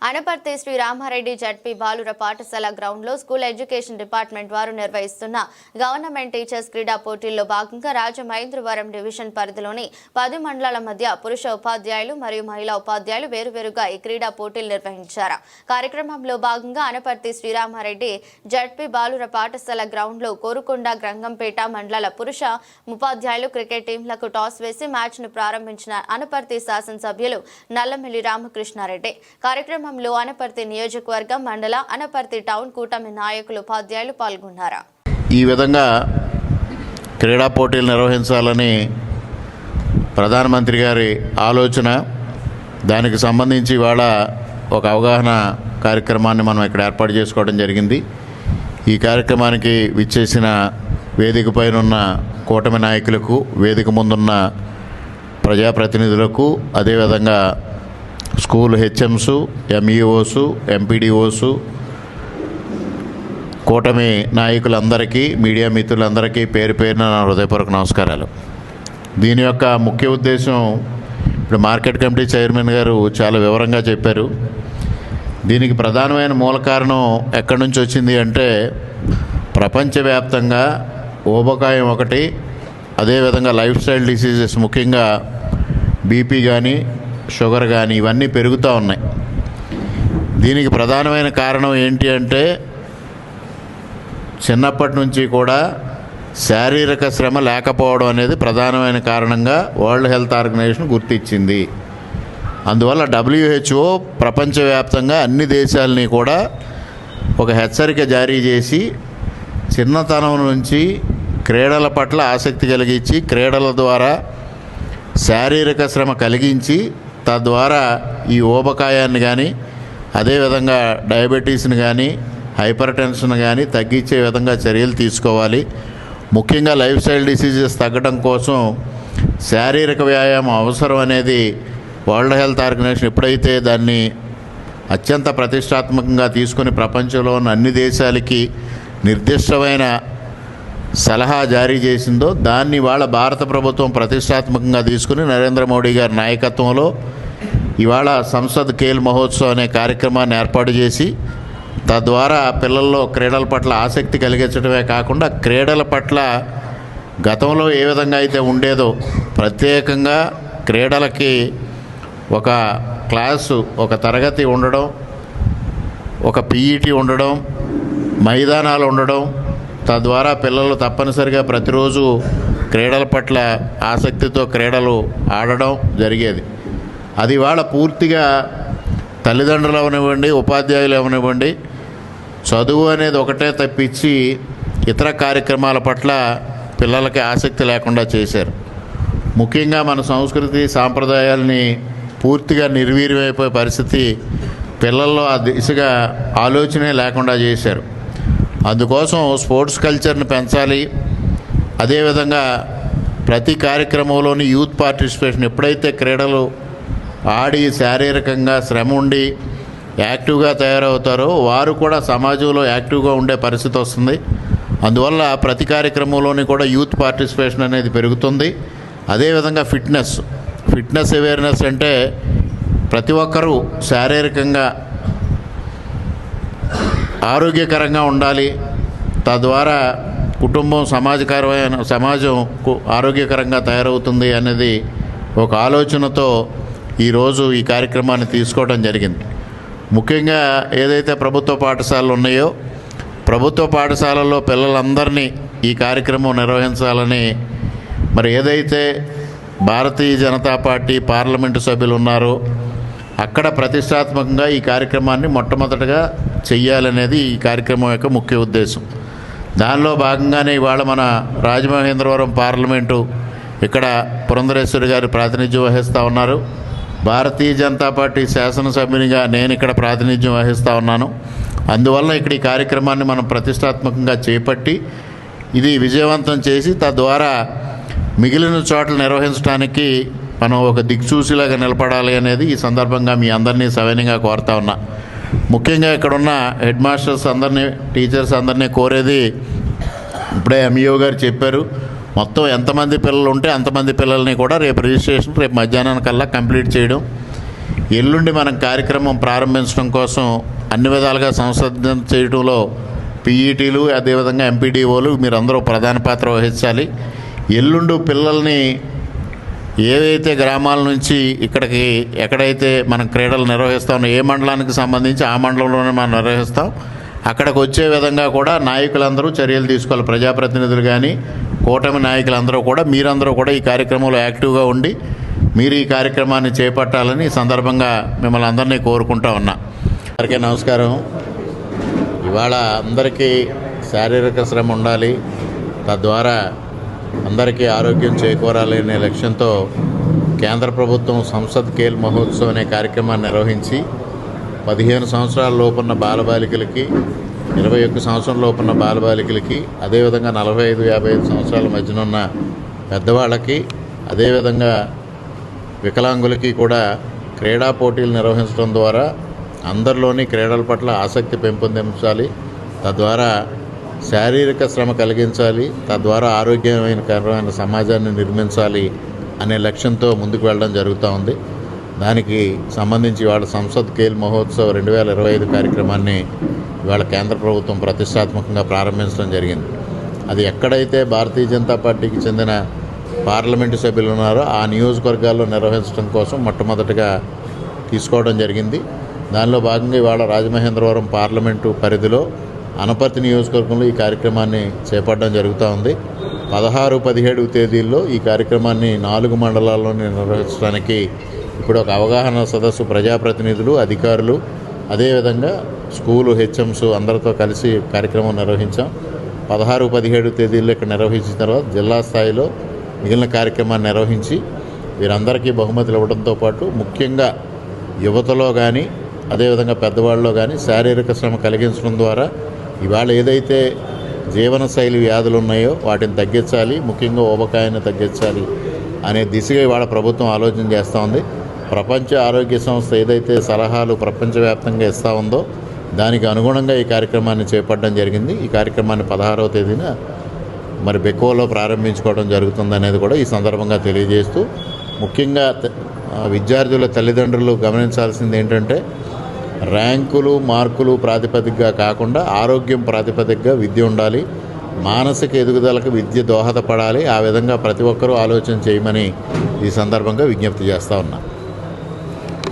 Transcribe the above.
Anaparthi Shri Ramareddy ZP బాలుర పాఠశాల ground లో స్కూల్ ఎడ్యుకేషన్ డిపార్ట్మెంట్ వారు నిర్వహిస్తున్న గవర్నమెంట్ టీచర్స్ క్రీడా పోటీల్లో భాగంగా రాజమహేంద్రవరం డివిజన్ పరిధిలోని 10 మండలాల మధ్య పురుష ఉపాధ్యాయులు మరియు మహిళా ఉపాధ్యాయులు వేరువేరుగా ఈ క్రీడా పోటీలు నిర్వహించారు. కార్యక్రమంలో భాగంగా అనపర్తి శ్రీ రామారెడ్డి జడ్పీ బాలుర పాఠశాల గ్రౌండ్ లో కోరుకొండ గంగంపేట మండలాల పురుష ఉపాధ్యాయులు క్రికెట్ టీంలకు టాస్ వేసి మ్యాచ్ ను ప్రారంభించిన అనపర్తి శాసనసభ్యులు నల్లమిల్లి రామకృష్ణారెడ్డి. కార్యక్రమంలో అనపర్తి నియోజకవర్గం మండల అనపర్తి టౌన్ కూటమి నాయకులు ఉపాధ్యాయులు పాల్గొన్నారు. ఈ విధంగా క్రీడా పోటీలు నిర్వహించాలని ప్రధానమంత్రి గారి ఆలోచన. దానికి సంబంధించి ఇవాళ ఒక అవగాహన కార్యక్రమాన్ని మనం ఇక్కడ ఏర్పాటు చేసుకోవడం జరిగింది. ఈ కార్యక్రమానికి విచ్చేసిన వేదిక పైన ఉన్న కూటమి నాయకులకు, వేదిక ముందున్న ప్రజాప్రతినిధులకు, అదేవిధంగా స్కూల్ హెచ్ఎంస్, ఎంఈఓస్, ఎంపీడీఓస్, కూటమి నాయకులందరికీ, మీడియా మిత్రులందరికీ పేరు పేరున నా హృదయపూర్వక నమస్కారాలు. దీని యొక్క ముఖ్య ఉద్దేశం ఇప్పుడు మార్కెట్ కమిటీ చైర్మన్ గారు చాలా వివరంగా చెప్పారు. దీనికి ప్రధానమైన మూల కారణం ఎక్కడి నుంచి వచ్చింది అంటే, ప్రపంచవ్యాప్తంగా ఊబకాయం ఒకటి, అదేవిధంగా లైఫ్ స్టైల్ డిసీజెస్, ముఖ్యంగా బీపీ కానీ షుగర్ కానీ ఇవన్నీ పెరుగుతూ ఉన్నాయి. దీనికి ప్రధానమైన కారణం ఏంటి అంటే, చిన్నప్పటి నుంచి కూడా శారీరక శ్రమ లేకపోవడం అనేది ప్రధానమైన కారణంగా వరల్డ్ హెల్త్ ఆర్గనైజేషన్ గుర్తించింది. అందువల్ల WHO ప్రపంచవ్యాప్తంగా అన్ని దేశాలని కూడా ఒక హెచ్చరిక జారీ చేసి, చిన్నతనం నుంచి క్రీడల పట్ల ఆసక్తి కలిగించి, క్రీడల ద్వారా శారీరక శ్రమ కలిగించి, తద్వారా ఈ ఊబకాయాన్ని కానీ, అదేవిధంగా డయాబెటీస్ని కానీ, హైపర్ టెన్షన్ కానీ తగ్గించే విధంగా చర్యలు తీసుకోవాలి. ముఖ్యంగా లైఫ్ స్టైల్ డిసీజెస్ తగ్గడం కోసం శారీరక వ్యాయామం అవసరం అనేది వరల్డ్ హెల్త్ ఆర్గనైజేషన్ ఎప్పుడైతే దాన్ని అత్యంత ప్రతిష్టాత్మకంగా తీసుకుని ప్రపంచంలో ఉన్న అన్ని దేశాలకి నిర్దిష్టమైన సలహా జారీ చేసిందో, దాన్ని ఇవాళ భారత ప్రభుత్వం ప్రతిష్టాత్మకంగా తీసుకుని నరేంద్ర మోడీ గారి నాయకత్వంలో ఇవాళ సంసద్ ఖేల్ మహోత్సవ్ అనే కార్యక్రమాన్ని ఏర్పాటు చేసి, తద్వారా పిల్లల్లో క్రీడల పట్ల ఆసక్తి కలిగించడమే కాకుండా, క్రీడల పట్ల గతంలో ఏ విధంగా అయితే ఉండేదో ప్రత్యేకంగా క్రీడలకి ఒక క్లాసు, ఒక తరగతి ఉండడం, ఒక పీఈటీ ఉండడం, మైదానాలు ఉండడం, తద్వారా పిల్లలు తప్పనిసరిగా ప్రతిరోజు క్రీడల పట్ల ఆసక్తితో క్రీడలు ఆడడం జరిగేది. అది ఇవాళ పూర్తిగా తల్లిదండ్రులు అవనివ్వండి, ఉపాధ్యాయులు అవనివ్వండి, చదువు అనేది ఒకటే తప్పించి ఇతర కార్యక్రమాల పట్ల పిల్లలకి ఆసక్తి లేకుండా చేశారు. ముఖ్యంగా మన సంస్కృతి సాంప్రదాయాలని పూర్తిగా నిర్వీర్యమైపోయే పరిస్థితి పిల్లల్లో ఆ దిశగా ఆలోచనే లేకుండా చేశారు. అందుకోసం స్పోర్ట్స్ కల్చర్ని పెంచాలి. అదేవిధంగా ప్రతి కార్యక్రమంలోని యూత్ పార్టిసిపేషన్, ఎప్పుడైతే క్రీడలు ఆడి శారీరకంగా శ్రమ ఉండి యాక్టివ్గా తయారవుతారో వారు కూడా సమాజంలో యాక్టివ్గా ఉండే పరిస్థితి వస్తుంది. అందువల్ల ప్రతి కార్యక్రమంలోని కూడా యూత్ పార్టిసిపేషన్ అనేది పెరుగుతుంది. అదేవిధంగా ఫిట్నెస్ అవేర్నెస్ అంటే ప్రతి ఒక్కరూ శారీరకంగా ఆరోగ్యకరంగా ఉండాలి, తద్వారా కుటుంబం సమాజం ఆరోగ్యకరంగా తయారవుతుంది అనేది ఒక ఆలోచనతో ఈరోజు ఈ కార్యక్రమాన్ని తీసుకోవడం జరిగింది. ముఖ్యంగా ఏదైతే ప్రభుత్వ పాఠశాలలు ఉన్నాయో, ప్రభుత్వ పాఠశాలల్లో పిల్లలందరినీ ఈ కార్యక్రమం నిర్వహించాలని, మరి ఏదైతే భారతీయ జనతా పార్టీ పార్లమెంటు సభ్యులు ఉన్నారో అక్కడ ప్రతిష్టాత్మకంగా ఈ కార్యక్రమాన్ని మొట్టమొదటగా చెయ్యాలనేది ఈ కార్యక్రమం యొక్క ముఖ్య ఉద్దేశం. దానిలో భాగంగానే ఇవాళ మన రాజమహేంద్రవరం పార్లమెంటు ఇక్కడ పురంధరేశ్వరి గారు ప్రాతినిధ్యం వహిస్తూ ఉన్నారు. భారతీయ జనతా పార్టీ శాసనసభ్యునిగా నేను ఇక్కడ ప్రాతినిధ్యం వహిస్తూ ఉన్నాను. అందువల్ల ఇక్కడ ఈ కార్యక్రమాన్ని మనం ప్రతిష్టాత్మకంగా చేపట్టి ఇది విజయవంతం చేసి, తద్వారా మిగిలిన చోట్ల నిర్వహించడానికి మనం ఒక దిక్సూచిలాగా నిలబడాలి అనేది ఈ సందర్భంగా మీ అందరినీ సవినయంగా కోరుతా ఉన్నా. ముఖ్యంగా ఇక్కడున్న హెడ్ మాస్టర్స్ అందరినీ, టీచర్స్ అందరినీ కోరేది, ఇప్పుడే ఎంఈఓ గారు చెప్పారు, మొత్తం ఎంతమంది పిల్లలు ఉంటే అంతమంది పిల్లల్ని కూడా రేపు రిజిస్ట్రేషన్ రేపు మధ్యాహ్నానికల్లా కంప్లీట్ చేయడం. ఎల్లుండి మనం కార్యక్రమం ప్రారంభించడం కోసం అన్ని విధాలుగా సంసిద్ధం చేయడంలో పీఈటీలు అదేవిధంగా ఎంపీడీఓలు మీరందరూ ప్రధాన పాత్ర వహించాలి. ఎల్లుండి పిల్లల్ని ఏవైతే గ్రామాల నుంచి ఇక్కడికి ఎక్కడైతే మనం క్రీడలు నిర్వహిస్తామో ఏ మండలానికి సంబంధించి ఆ మండలంలోనే మనం నిర్వహిస్తాం. అక్కడికి వచ్చే విధంగా కూడా నాయకులందరూ చర్యలు తీసుకోవాలి. ప్రజాప్రతినిధులు కానీ కూటమి నాయకులందరూ కూడా మీరందరూ కూడా ఈ కార్యక్రమంలో యాక్టివ్గా ఉండి మీరు ఈ కార్యక్రమాన్ని చేపట్టాలని ఈ సందర్భంగా మిమ్మల్ని అందరినీ కోరుకుంటా ఉన్నా. అందరికీ నమస్కారం. ఇవాళ అందరికీ శారీరక శ్రమ ఉండాలి, తద్వారా అందరికీ ఆరోగ్యం చేకూరాలి అనే లక్ష్యంతో కేంద్ర ప్రభుత్వం సంసద్ ఖేల్ మహోత్సవ్ అనే కార్యక్రమాన్ని నిర్వహించి 15 సంవత్సరాల లోపున్న బాలబాలికలకి 21 సంవత్సరం లోపున్న బాలబాలికలకి అదేవిధంగా 45-55 సంవత్సరాల మధ్యనున్న పెద్దవాళ్ళకి అదేవిధంగా వికలాంగులకి కూడా క్రీడా పోటీలు నిర్వహించడం ద్వారా అందరిలోని క్రీడల పట్ల ఆసక్తి పెంపొందించాలి, తద్వారా శారీరక శ్రమ కలిగించాలి, తద్వారా ఆరోగ్యకరమైన సమాజాన్ని నిర్మించాలి అనే లక్ష్యంతో ముందుకు వెళ్ళడం జరుగుతూ ఉంది. దానికి సంబంధించి ఇవాళ సంసద్ ఖేల్ మహోత్సవ్ 2025 కార్యక్రమాన్ని ఇవాళ కేంద్ర ప్రభుత్వం ప్రతిష్టాత్మకంగా ప్రారంభించడం జరిగింది. అది ఎక్కడైతే భారతీయ జనతా పార్టీకి చెందిన పార్లమెంటు సభ్యులు ఉన్నారో ఆ నియోజకవర్గాల్లో నిర్వహించడం కోసం మొట్టమొదటిగా తీసుకోవడం జరిగింది. దానిలో భాగంగా ఇవాళ రాజమహేంద్రవరం పార్లమెంటు పరిధిలో అనపర్తి నియోజకవర్గంలో ఈ కార్యక్రమాన్ని చేపట్టడం జరుగుతూ ఉంది. 16-17 తేదీల్లో ఈ కార్యక్రమాన్ని 4 మండలాల్లో నిర్వహించడానికి ఇప్పుడు ఒక అవగాహన సదస్సు ప్రజాప్రతినిధులు, అధికారులు, అదేవిధంగా స్కూలు హెచ్ఎంస్ అందరితో కలిసి కార్యక్రమం నిర్వహించాం. 16-17 తేదీల్లో ఇక్కడ నిర్వహించిన తర్వాత జిల్లా స్థాయిలో మిగిలిన కార్యక్రమాన్ని నిర్వహించి వీరందరికీ బహుమతులు ఇవ్వడంతో పాటు ముఖ్యంగా యువతలో కానీ అదేవిధంగా పెద్దవాళ్ళలో కానీ శారీరక శ్రమ కలిగించడం ద్వారా ఇవాళ ఏదైతే జీవనశైలి వ్యాధులు ఉన్నాయో వాటిని తగ్గించాలి, ముఖ్యంగా ఊబకాయాన్ని తగ్గించాలి అనే దిశగా ఇవాళ ప్రభుత్వం ఆలోచన చేస్తూ ఉంది. ప్రపంచ ఆరోగ్య సంస్థ ఏదైతే సలహాలు ప్రపంచవ్యాప్తంగా ఇస్తూ ఉందో దానికి అనుగుణంగా ఈ కార్యక్రమాన్ని చేపట్టడం జరిగింది. ఈ కార్యక్రమాన్ని 16వ తేదీన మరి బెకోలో ప్రారంభించుకోవడం జరుగుతుంది అనేది కూడా ఈ సందర్భంగా తెలియజేస్తూ, ముఖ్యంగా విద్యార్థుల తల్లిదండ్రులు గమనించాల్సింది ఏంటంటే ర్యాంకులు మార్కులు ప్రాతిపదికగా కాకుండా ఆరోగ్యం ప్రాతిపదికగా విద్య ఉండాలి, మానసిక ఎదుగుదలకు విద్య దోహదపడాలి. ఆ విధంగా ప్రతి ఒక్కరూ ఆలోచన చేయమని ఈ సందర్భంగా విజ్ఞప్తి చేస్తూ ఉన్నా.